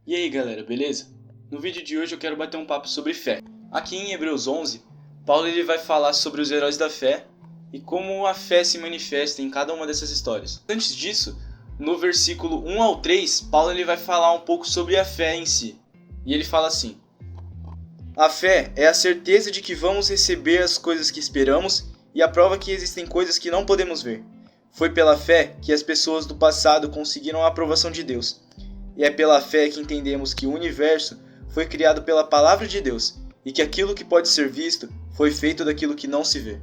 E aí galera, beleza? No vídeo de hoje eu quero bater um papo sobre fé. Aqui em Hebreus 11, Paulo ele vai falar sobre os heróis da fé e como a fé se manifesta em cada uma dessas histórias. Antes disso, no versículo 1 ao 3, Paulo ele vai falar um pouco sobre a fé em si. E ele fala assim: a fé é a certeza de que vamos receber as coisas que esperamos e a prova que existem coisas que não podemos ver. Foi pela fé que as pessoas do passado conseguiram a aprovação de Deus. E é pela fé que entendemos que o universo foi criado pela palavra de Deus e que aquilo que pode ser visto foi feito daquilo que não se vê.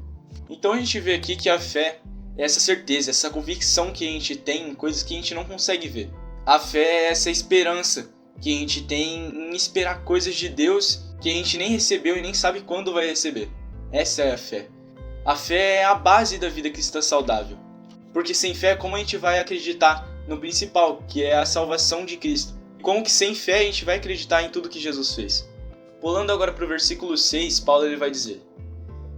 Então a gente vê aqui que a fé é essa certeza, essa convicção que a gente tem em coisas que a gente não consegue ver. A fé é essa esperança que a gente tem em esperar coisas de Deus que a gente nem recebeu e nem sabe quando vai receber. Essa é a fé. A fé é a base da vida cristã saudável. Porque sem fé, como a gente vai acreditar no principal, que é a salvação de Cristo? Como que sem fé a gente vai acreditar em tudo que Jesus fez? Pulando agora para o versículo 6, Paulo ele vai dizer: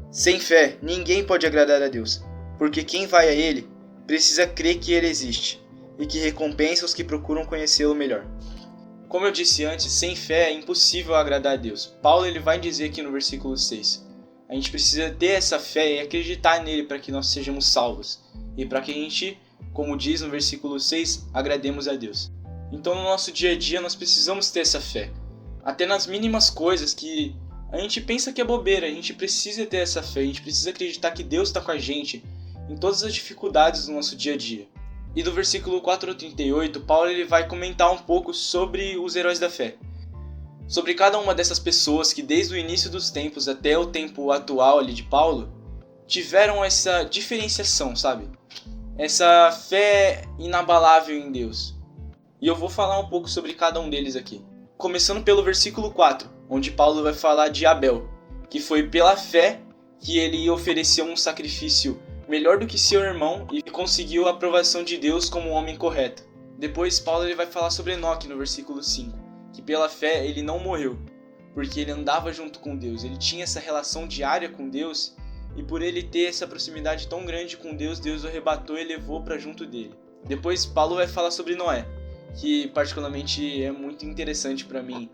sem fé, ninguém pode agradar a Deus, porque quem vai a Ele precisa crer que Ele existe e que recompensa os que procuram conhecê-lo melhor. Como eu disse antes, sem fé é impossível agradar a Deus. Paulo ele vai dizer aqui no versículo 6. A gente precisa ter essa fé e acreditar nele para que nós sejamos salvos. E para que a gente, como diz no versículo 6, agrademos a Deus. Então no nosso dia a dia nós precisamos ter essa fé. Até nas mínimas coisas que a gente pensa que é bobeira, a gente precisa ter essa fé. A gente precisa acreditar que Deus está com a gente em todas as dificuldades do nosso dia a dia. E do versículo 4 ao 38, Paulo ele vai comentar um pouco sobre os heróis da fé. Sobre cada uma dessas pessoas que desde o início dos tempos até o tempo atual ali de Paulo, tiveram essa diferenciação, sabe? Essa fé inabalável em Deus. E eu vou falar um pouco sobre cada um deles aqui. Começando pelo versículo 4, onde Paulo vai falar de Abel, que foi pela fé que ele ofereceu um sacrifício melhor do que seu irmão e conseguiu a aprovação de Deus como um homem correto. Depois Paulo ele vai falar sobre Enoque no versículo 5, que pela fé ele não morreu, porque ele andava junto com Deus, ele tinha essa relação diária com Deus, e por ele ter essa proximidade tão grande com Deus, Deus o arrebatou e levou para junto dele. Depois Paulo vai falar sobre Noé, que particularmente é muito interessante para mim,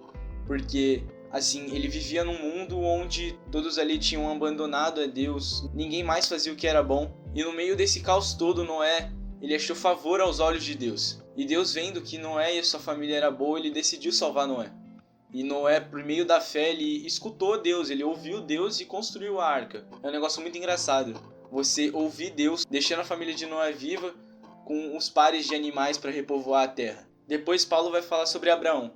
porque assim, ele vivia num mundo onde todos ali tinham abandonado a Deus, ninguém mais fazia o que era bom, e no meio desse caos todo, Noé, ele achou favor aos olhos de Deus. E Deus, vendo que Noé e a sua família era boa, ele decidiu salvar Noé. E Noé, por meio da fé, ele escutou Deus, ele ouviu Deus e construiu a arca. É um negócio muito engraçado, você ouvir Deus, deixando a família de Noé viva, com os pares de animais para repovoar a terra. Depois Paulo vai falar sobre Abraão,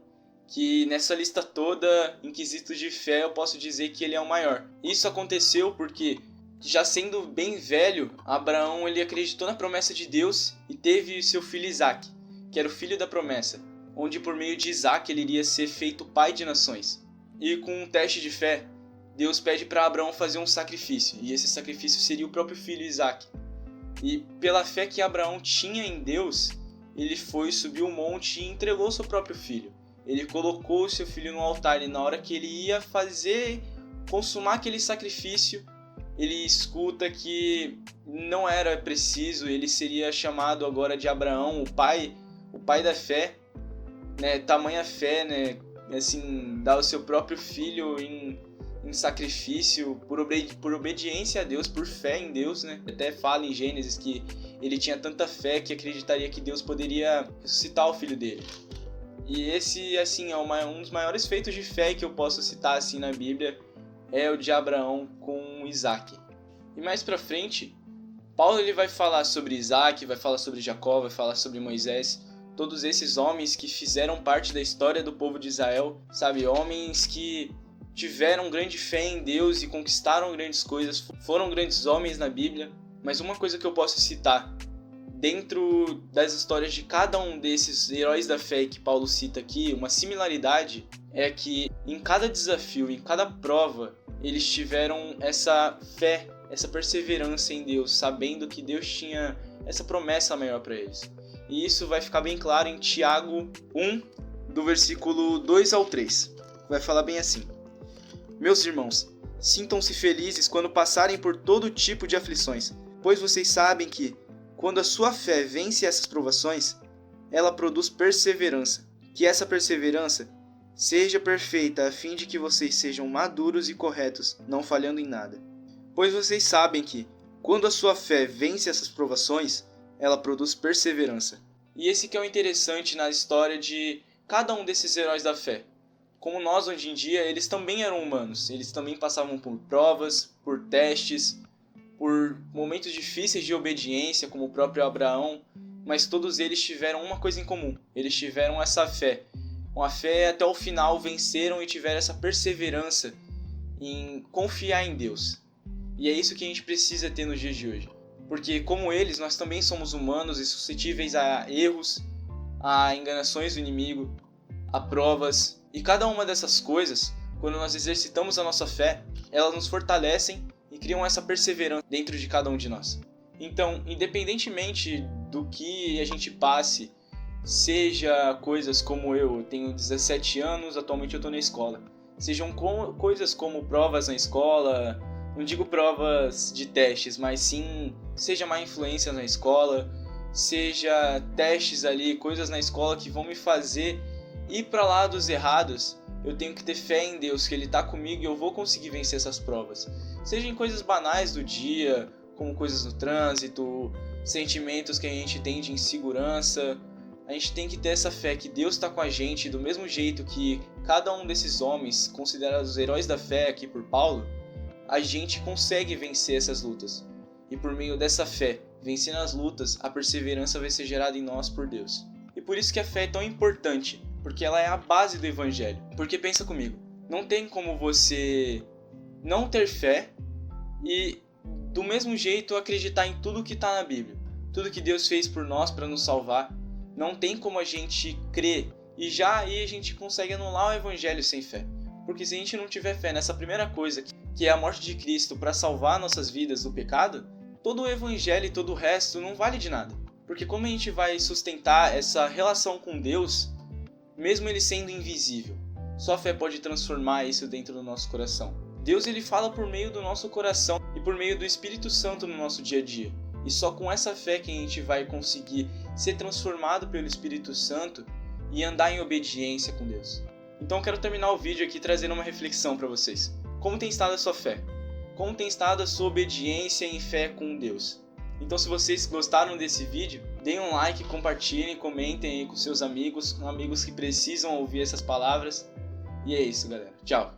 que nessa lista toda, em quesitos de fé, eu posso dizer que ele é o maior. Isso aconteceu porque, já sendo bem velho, Abraão ele acreditou na promessa de Deus e teve seu filho Isaac, que era o filho da promessa, onde por meio de Isaac ele iria ser feito pai de nações. E com um teste de fé, Deus pede para Abraão fazer um sacrifício, e esse sacrifício seria o próprio filho Isaac. E pela fé que Abraão tinha em Deus, ele foi, subiu um monte e entregou seu próprio filho. Ele colocou o seu filho no altar e na hora que ele ia consumar aquele sacrifício, ele escuta que não era preciso, ele seria chamado agora de Abraão, o pai da fé, né? Tamanha fé, né? Assim, dar o seu próprio filho em sacrifício por obediência a Deus, por fé em Deus, né? Até fala em Gênesis que ele tinha tanta fé que acreditaria que Deus poderia ressuscitar o filho dele. E esse, assim, é um dos maiores feitos de fé que eu posso citar assim na Bíblia, é o de Abraão com Isaac. E mais pra frente, Paulo ele vai falar sobre Isaac, vai falar sobre Jacó, vai falar sobre Moisés, todos esses homens que fizeram parte da história do povo de Israel, sabe? Homens que tiveram grande fé em Deus e conquistaram grandes coisas, foram grandes homens na Bíblia. Mas uma coisa que eu posso citar dentro das histórias de cada um desses heróis da fé que Paulo cita aqui, uma similaridade é que em cada desafio, em cada prova, eles tiveram essa fé, essa perseverança em Deus, sabendo que Deus tinha essa promessa maior para eles. E isso vai ficar bem claro em Tiago 1, do versículo 2 ao 3. Vai falar bem assim: meus irmãos, sintam-se felizes quando passarem por todo tipo de aflições, pois vocês sabem que, quando a sua fé vence essas provações, ela produz perseverança. que essa perseverança seja perfeita, a fim de que vocês sejam maduros e corretos, não falhando em nada. Pois vocês sabem que, quando a sua fé vence essas provações, ela produz perseverança. E esse que é o interessante na história de cada um desses heróis da fé. Como nós hoje em dia, eles também eram humanos, eles também passavam por provas, por testes, por momentos difíceis de obediência, como o próprio Abraão, mas todos eles tiveram uma coisa em comum, eles tiveram essa fé. Com a fé até o final venceram e tiveram essa perseverança em confiar em Deus. E é isso que a gente precisa ter nos dias de hoje. Porque como eles, nós também somos humanos e suscetíveis a erros, a enganações do inimigo, a provas. E cada uma dessas coisas, quando nós exercitamos a nossa fé, elas nos fortalecem e criam essa perseverança dentro de cada um de nós. Então, independentemente do que a gente passe, seja coisas como eu tenho 17 anos, atualmente eu estou na escola. Sejam coisas como provas na escola, não digo provas de testes, mas sim, seja má influência na escola, seja testes ali, coisas na escola que vão me fazer ir para lados errados, eu tenho que ter fé em Deus, que Ele está comigo e eu vou conseguir vencer essas provas. Seja em coisas banais do dia, como coisas no trânsito, sentimentos que a gente tem de insegurança, a gente tem que ter essa fé que Deus está com a gente, do mesmo jeito que cada um desses homens, considerados os heróis da fé aqui por Paulo, a gente consegue vencer essas lutas. E por meio dessa fé, vencendo as lutas, a perseverança vai ser gerada em nós por Deus. E por isso que a fé é tão importante, porque ela é a base do Evangelho. Porque pensa comigo, não tem como você não ter fé e do mesmo jeito acreditar em tudo que está na Bíblia. Tudo que Deus fez por nós para nos salvar. Não tem como a gente crer e já aí a gente consegue anular o Evangelho sem fé. Porque se a gente não tiver fé nessa primeira coisa, que é a morte de Cristo para salvar nossas vidas do pecado, todo o Evangelho e todo o resto não vale de nada. Porque como a gente vai sustentar essa relação com Deus, mesmo Ele sendo invisível? Só a fé pode transformar isso dentro do nosso coração. Deus ele fala por meio do nosso coração e por meio do Espírito Santo no nosso dia a dia. E só com essa fé que a gente vai conseguir ser transformado pelo Espírito Santo e andar em obediência com Deus. Então eu quero terminar o vídeo aqui trazendo uma reflexão para vocês. Como tem estado a sua fé? Como tem estado a sua obediência em fé com Deus? Então se vocês gostaram desse vídeo, deem um like, compartilhem, comentem aí com seus amigos que precisam ouvir essas palavras. E é isso, galera. Tchau!